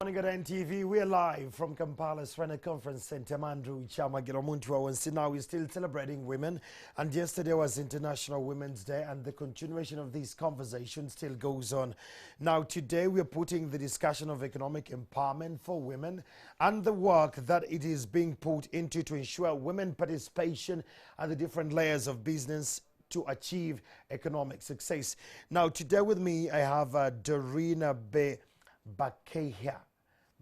Morning at NTV. We're live from Kampala's Frena Conference Center. Andrew Chama Giromuntua. And now we're still celebrating women. And yesterday was International Women's Day, and the continuation of this conversation still goes on. Now, today we're putting the discussion of economic empowerment for women and the work that it is being put into to ensure women participation at the different layers of business to achieve economic success. Now, today with me, I have Dorina B.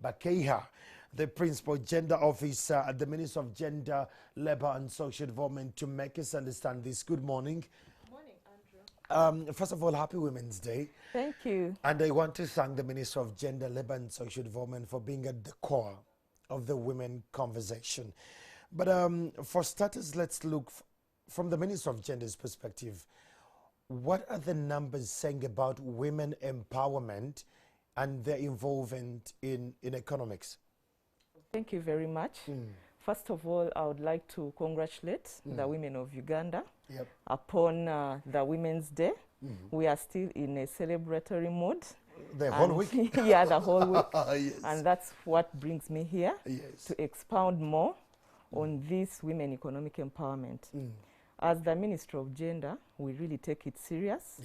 Bakeha, the Principal Gender Officer at the Ministry of Gender, Labour and Social Development, to make us understand this. Good morning. Morning, Andrew. First of all, happy Women's Day. Thank you. And I want to thank the Ministry of Gender, Labour and Social Development for being at the core of the women conversation. But for starters, let's look from the Ministry of Gender's perspective. What are the numbers saying about women empowerment and their involvement in economics? Thank you very much. First of all, I would like to congratulate the women of Uganda upon the Women's Day. We are still in a celebratory mood. The whole week? Yeah, the whole week. Yes. And that's what brings me here to expound more on this women economic empowerment. As the Minister of Gender, we really take it serious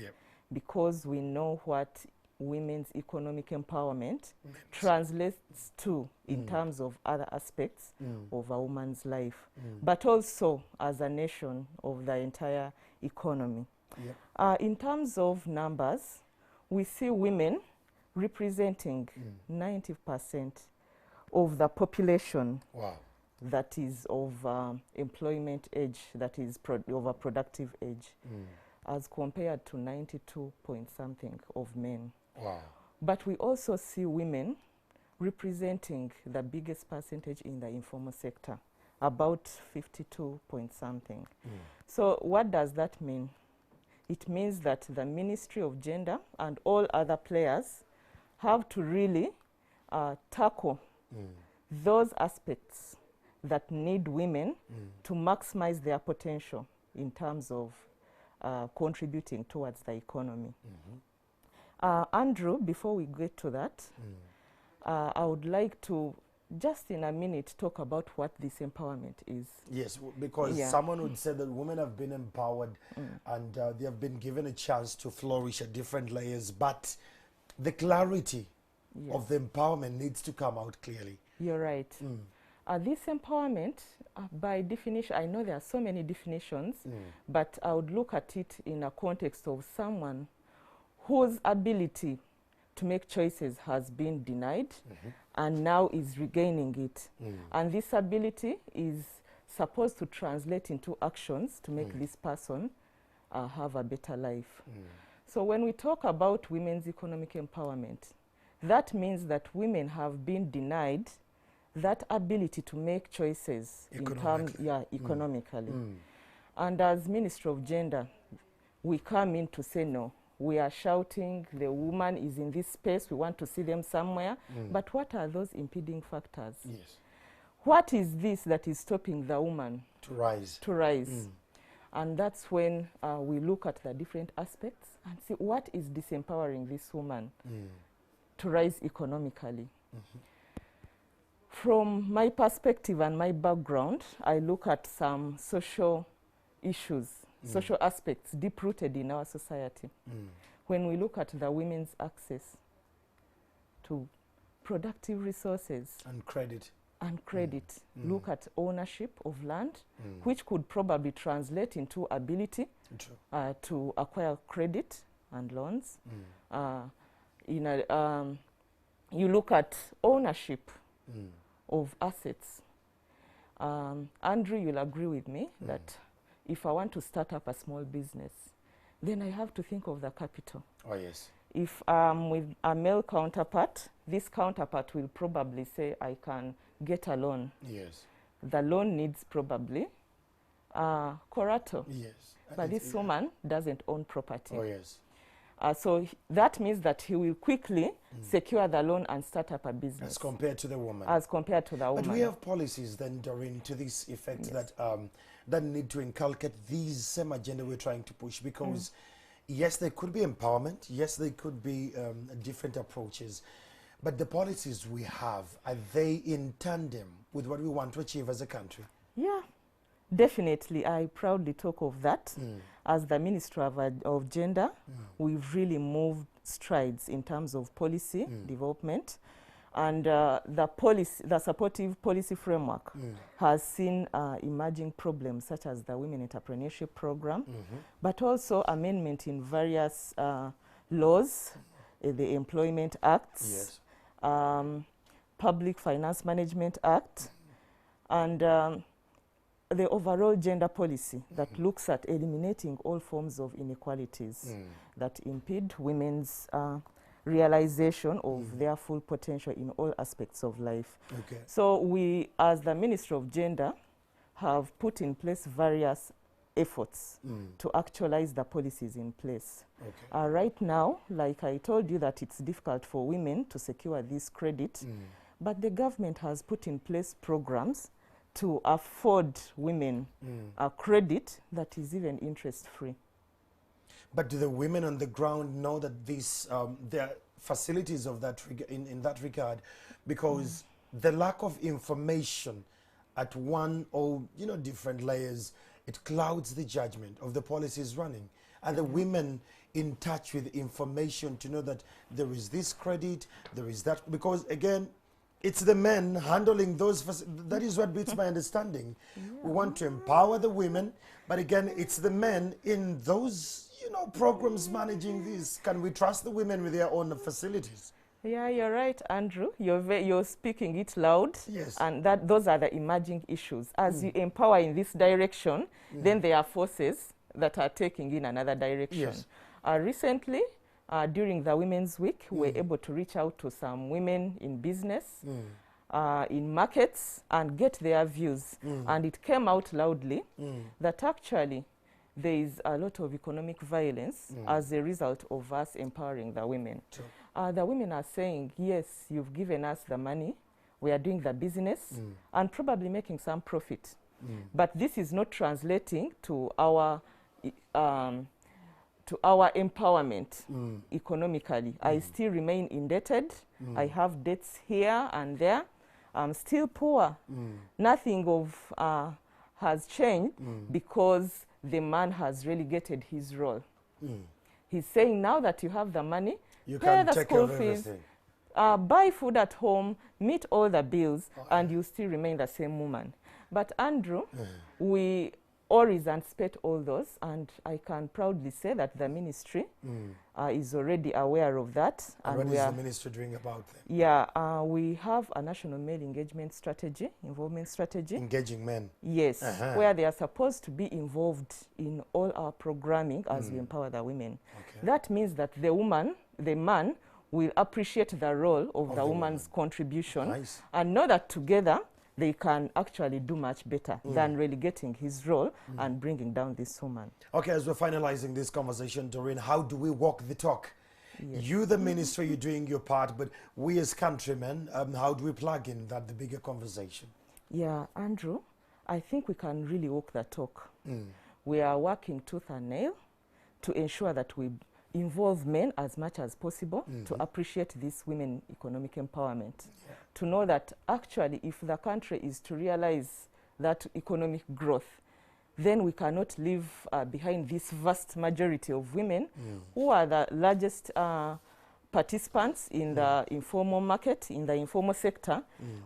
because we know what women's economic empowerment translates to in terms of other aspects of a woman's life, but also as a nation of the entire economy. In terms of numbers, we see women representing 90% of the population that is of employment age, that is of a productive age, as compared to 92 point something of men. But we also see women representing the biggest percentage in the informal sector, about 52 point something. So what does that mean? It means that the Ministry of Gender and all other players have to really tackle those aspects that need women to maximize their potential in terms of contributing towards the economy. Andrew, before we get to that, I would like to just in a minute talk about what this empowerment is. Yes, because someone would say that women have been empowered and they have been given a chance to flourish at different layers, but the clarity of the empowerment needs to come out clearly. You're right. This empowerment, by definition, I know there are so many definitions, but I would look at it in a context of someone whose ability to make choices has been denied and now is regaining it. And this ability is supposed to translate into actions to make this person have a better life. So when we talk about women's economic empowerment, that means that women have been denied that ability to make choices economically. And as Minister of Gender, we come in to say no. We are shouting, the woman is in this space, we want to see them somewhere. But what are those impeding factors? What is this that is stopping the woman to rise? And that's when we look at the different aspects and see what is disempowering this woman to rise economically. From my perspective and my background, I look at some social issues, social aspects deep-rooted in our society. When we look at the women's access to productive resources and credit, look at ownership of land, which could probably translate into ability to acquire credit and loans. You look at ownership of assets. Andrew, you'll agree with me that if I want to start up a small business, then I have to think of the capital. If I'm with a male counterpart, this counterpart will probably say, I can get a loan. The loan needs probably collateral. But this woman doesn't own property. So that means that he will quickly secure the loan and start up a business. As compared to the woman. But we have policies then, Doreen, to this effect that need to inculcate these same agenda we're trying to push, because yes, there could be empowerment. Yes, there could be different approaches. But the policies we have, are they in tandem with what we want to achieve as a country? Yeah, definitely. I proudly talk of that. As the Minister of Gender, we've really moved strides in terms of policy development. And the supportive policy framework has seen emerging problems such as the Women Entrepreneurship Program, but also amendment in various laws, the Employment Acts, Public Finance Management Act, and the overall gender policy that looks at eliminating all forms of inequalities that impede women's realization of their full potential in all aspects of life. Okay. So we, as the Ministry of Gender, have put in place various efforts to actualize the policies in place. Okay. Right now, like I told you, that it's difficult for women to secure this credit, but the government has put in place programs to afford women a credit that is even interest-free. But do the women on the ground know that these there are facilities of that in that regard? Because the lack of information at one or different layers, it clouds the judgment of the policies running. And the women in touch with information to know that there is this credit, there is that, because again, it's the men handling those. That is what beats my understanding. We want to empower the women, but again, it's the men in those programs managing this. Can we trust the women with their own facilities? Yeah, you're right, Andrew. You're speaking it loud. Yes. And those are the emerging issues. As you empower in this direction, then there are forces that are taking in another direction. Yes. Recently, during the Women's Week, we were able to reach out to some women in business, in markets, and get their views. And it came out loudly that actually there is a lot of economic violence as a result of us empowering the women. Sure. The women are saying, yes, you've given us the money, we are doing the business, and probably making some profit. But this is not translating to our empowerment economically. I still remain indebted. I have debts here and there. I'm still poor. Nothing of has changed because the man has relegated his role. He's saying, now that you have the money, you pay can the take school care of fees, everything. buy food at home, meet all the bills, and you still remain the same woman. But Andrew, we always anticipate all those, and I can proudly say that the ministry is already aware of that. And what is the ministry doing about them? Yeah, we have a national male engagement strategy, involvement strategy. Engaging men. Yes, where they are supposed to be involved in all our programming as we empower the women. Okay. That means that the man will appreciate the role of the woman's contribution and know that together they can actually do much better than relegating his role and bringing down this woman. Okay, as we're finalizing this conversation, Doreen, how do we walk the talk? Yes. You, the ministry, you're doing your part, but we as countrymen, how do we plug in the bigger conversation? Yeah, Andrew, I think we can really walk the talk. We are working tooth and nail to ensure that we involve men as much as possible to appreciate this women economic empowerment. To know that actually if the country is to realize that economic growth, then we cannot leave behind this vast majority of women who are the largest participants in the informal market, in the informal sector.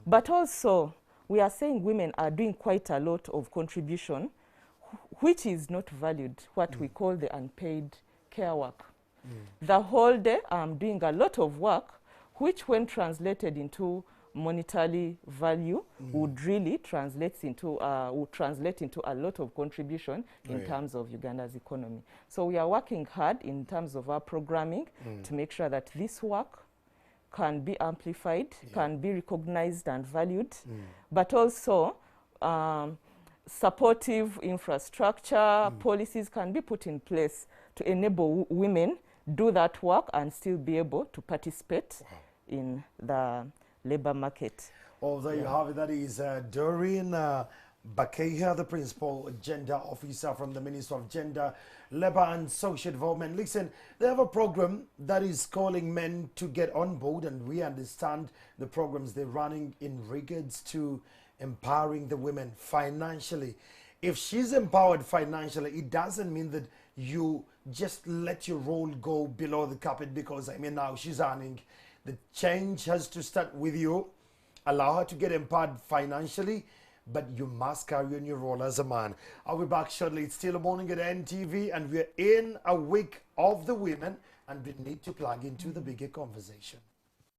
But also, we are saying women are doing quite a lot of contribution, which is not valued, what we call the unpaid care work. The whole day I'm doing a lot of work, which when translated into monetary value would really translate into a lot of contribution in terms of Uganda's economy. So we are working hard in terms of our programming to make sure that this work can be amplified, can be recognized and valued, but also supportive infrastructure policies can be put in place to enable women do that work and still be able to participate in the labor market. Oh, there you have it. That is Doreen Bakeha, the Principal Gender Officer from the Ministry of Gender, Labour and Social Development. Listen, they have a program that is calling men to get on board, and we understand the programs they're running in regards to empowering the women financially. If she's empowered financially, it doesn't mean that you just let your role go below the carpet because, I mean, now she's earning. The change has to start with you. Allow her to get empowered financially, but you must carry on your role as a man. I'll be back shortly. It's still a morning at NTV, and we're in a week of the women, and we need to plug into the bigger conversation.